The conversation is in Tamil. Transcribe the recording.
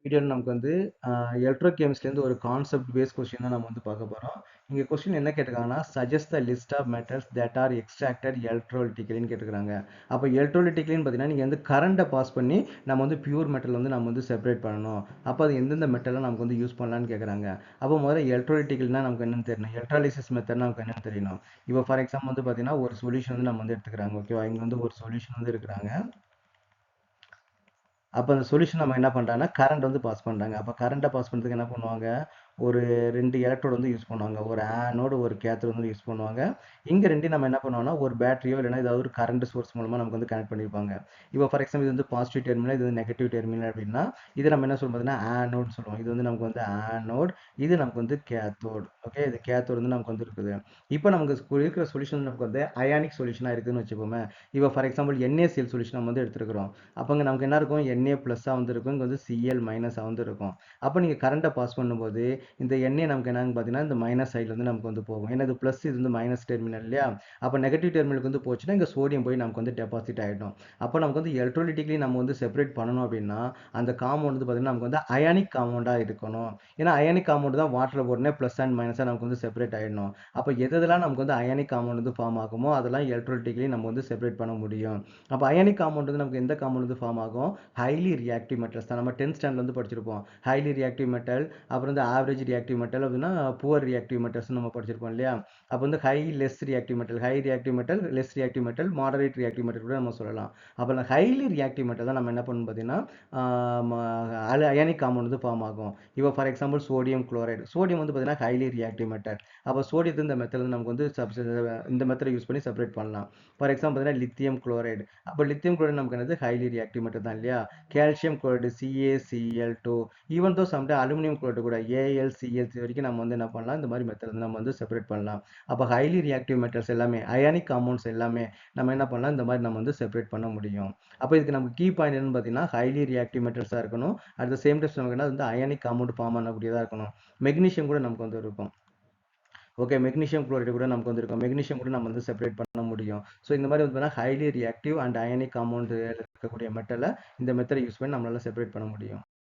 வீடியோல நமக்கு வந்து எலக்ட்ரோ கெமிஸ்ட்ரிலேருந்து ஒரு கான்செப்ட் பேஸ் கொஸ்டின் தான் நம்ம வந்து பார்க்க போகிறோம். இங்கே கொஸ்டின் என்ன கேட்டிருக்காங்கன்னா suggest the list of metals that are extracted எலக்ட்ரோலிட்டிக்கலின்னு கேட்டிருக்காங்க. அப்போ எலக்ட்ரோலிட்டிக்கலின்னு பார்த்தீங்கன்னா நீங்கள் வந்து கரண்ட்டை பாஸ் பண்ணி நம்ம வந்து பியூர் மெட்டல் வந்து நம்ம வந்து செப்பரேட் பண்ணணும். அப்போ அது எந்தெந்த மெட்டலாம் நமக்கு வந்து யூஸ் பண்ணலான்னு கேட்குறாங்க. அப்போ முதல்ல எலக்ட்ரோலிட்டிக்கல்னா நமக்கு என்னன்னு தெரியணும், எலக்ட்ராலிசிஸ் மெத்தட் நமக்கு என்னன்னு தெரியணும். இப்போ ஃபார் எக்ஸாம்பிள் வந்து பார்த்தீங்கன்னா ஒரு சொல்யூஷன் வந்து நம்ம வந்து எடுத்துக்கிறாங்க. ஓகேவா, இங்கே வந்து ஒரு சொல்யூஷன் வந்து இருக்கிறாங்க. அப்போ அந்த சொல்யூஷன் நம்ம என்ன பண்ணுறாங்கன்னா கரண்ட் வந்து பாஸ் பண்ணுறாங்க. அப்போ கரண்ட்டை பாஸ் பண்ணுறதுக்கு என்ன பண்ணுவாங்க, ஒரு 2 எலக்ட்ரோடு வந்து யூஸ் பண்ணுவாங்க. ஒரு ஆனோடு ஒரு கேத்தோடு வந்து யூஸ் பண்ணுவாங்க. இங்கே ரெண்டையும் நம்ம என்ன பண்ணுவோம்னா ஒரு பேட்டரியோ இல்லைனா ஏதாவது ஒரு கரண்ட் சோர்ஸ் மூலமாக நமக்கு வந்து கனெக்ட் பண்ணியிருப்பாங்க. இப்போ ஃபார் எக்ஸாம்பிள் இது வந்து பாசிட்டிவ் டெர்மினல், இது வந்து நெகட்டிவ் டெர்மினல் அப்படின்னா இது நம்ம என்ன சொல்லுவோம் பார்த்தீங்கன்னா ஆனோட் சொல்லுவோம். இது வந்து நமக்கு வந்து ஆனோட், இது நமக்கு வந்து கேத்தோடு. ஓகே, இது கேத்தோடு வந்து நமக்கு வந்து இருக்குது. இப்போ நமக்கு இருக்கிற சொல்யூஷன் நமக்கு வந்து அயானிக் சொல்யூஷனாக இருக்குதுன்னு வச்சுப்போமே. இப்போ ஃபார் எக்ஸாம்பிள் NaCl சொல்யூஷன் நம்ம வந்து எடுத்துருக்கிறோம். அப்போங்க நமக்கு என்ன இருக்கும், Na ப்ளஸ்ஸாக வந்து இருக்கும், இங்கே வந்து Cl மைனஸாக வந்து இருக்கும். அப்போ நீங்கள் கரண்ட்டை பாஸ் பண்ணும்போது இந்த Na நமக்கு என்னன்னு பார்த்தீங்கன்னா இந்த மைனஸ் சைடில் வந்து நமக்கு வந்து போகும். ஏன்னா இது ப்ளஸ், இது வந்து மைனஸ் டெர்மினல் இல்லையா. அப்போ நெகட்டிவ் டெர்மினலுக்கு வந்து போச்சுன்னா இங்கே சோடியம் போய் நமக்கு வந்து டெபாசிட் ஆகிடும். அப்போ நமக்கு வந்து எலக்ட்ரோலிட்டிக்கலி நம்ம வந்து செப்பரேட் பண்ணணும் அப்படின்னா அந்த காம்பவுண்ட் வந்து பார்த்தீங்கன்னா நமக்கு வந்து அயானிக் காம்பவுண்டாக இருக்கணும். ஏன்னா அயானிக் காம்பவுண்ட் தான் வாட்டரில் போடனே ப்ளஸ் அண்ட் மைனஸாக நமக்கு வந்து செப்பரேட் ஆகிடணும். அப்போ எதெல்லாம் நமக்கு வந்து அயானிக் காம்பவுண்ட் வந்து ஃபார்ம் ஆகுமோ அதெல்லாம் எலக்ட்ரோலிட்டிக்கலி நம்ம வந்து செப்பரேட் பண்ண முடியும். அப்போ அயானிக் காம்பவுண்ட் வந்து நமக்கு எந்த காம்பவுண்ட் வந்து ஃபார்ம் ஆகும், ஹைலி ரியாக்டிவ் மெட்டல்ஸ் தான். நம்ம 10th ஸ்டாண்டர்ட் வந்து படிச்சிருப்போம் ஹைலி ரியாக்டிவ் மெட்டல், அப்புறம் வந்து ஆவரேஜ் ரியாக்டிவ் மெட்டல் அப்படின்னா புவர் ரியாக்டிவ் மெட்டல்ஸ் நம்ம படிச்சிருப்போம் இல்லையா. அப்போ வந்து less reactive metal, high reactive metal, less reactive metal, moderate reactive metal கூட நம்ம சொல்லலாம். அப்போ அந்த ஹைலி ரியாக்டிவ் மெட்டல் தான் நம்ம என்ன பண்ணணும் பார்த்தீங்கன்னா அயானிக் காம்பவுண்ட் வந்து ஃபார்ம் ஆகும். இப்போ for example sodium chloride, sodium வந்து பார்த்தீங்கன்னா ஹைலி ரியாக்டிவ் மெட்டல். அப்போ சோடியத்தை இந்த மெத்தட் வந்து நமக்கு வந்து இந்த மெத்தடை யூஸ் பண்ணி செப்பரேட் பண்ணலாம். ஃபார் எக்ஸாம்பிள் பார்த்தீங்கன்னா லித்தியம் குளோரைடு, அப்போ லித்தியம் குளோரைடு நமக்கு என்னது ஹைலி ரியாக்டிவ் மெட்டல் தான் இல்லையா. Calcium chloride CaCl2, even though someday aluminium chloride கூட AlCl3 வரைக்கும் நம்ம வந்து என்ன பண்ணலாம், இந்த மாதிரி மெத்தட் வந்து நம்ம வந்து செப்பரேட் பண்ணலாம். அப்போ ஹைலி ரியாக்டிவ் மெட்டல்ஸ் எல்லாமே அயானிக் காம்பவுண்ட்ஸ் எல்லாமே நம்ம என்ன பண்ணலாம், இந்த மாதிரி நம்ம வந்து செப்பரேட் பண்ண முடியும். அப்போ இதுக்கு நமக்கு கீ பாயிண்ட் என்னன்னு பார்த்தீங்கன்னா ஹைலி ரியாக்டிவ் மெட்டல்ஸாக இருக்கணும். அட் த சேம் டைம் நமக்கு என்ன வந்து அயானிக் காம்பவுண்ட் ஃபார்ம் பண்ணக்கூடியதாக இருக்கணும். மெக்னீஷியம் கூட நமக்கு வந்து இருக்கும். ஓகே, மெக்னீஷியம் குளோரைடு கூட நமக்கு வந்து இருக்கும். மெக்னீஷியம் கூட நம்ம வந்து செப்பரேட் பண்ண முடியும். ஸோ இந்த மாதிரி வந்து highly reactive and ionic compound இருக்கக்கூடிய மெட்டலை இந்த மெத்தடை யூஸ் பண்ணி நம்மளால செப்பரேட் பண்ண முடியும்.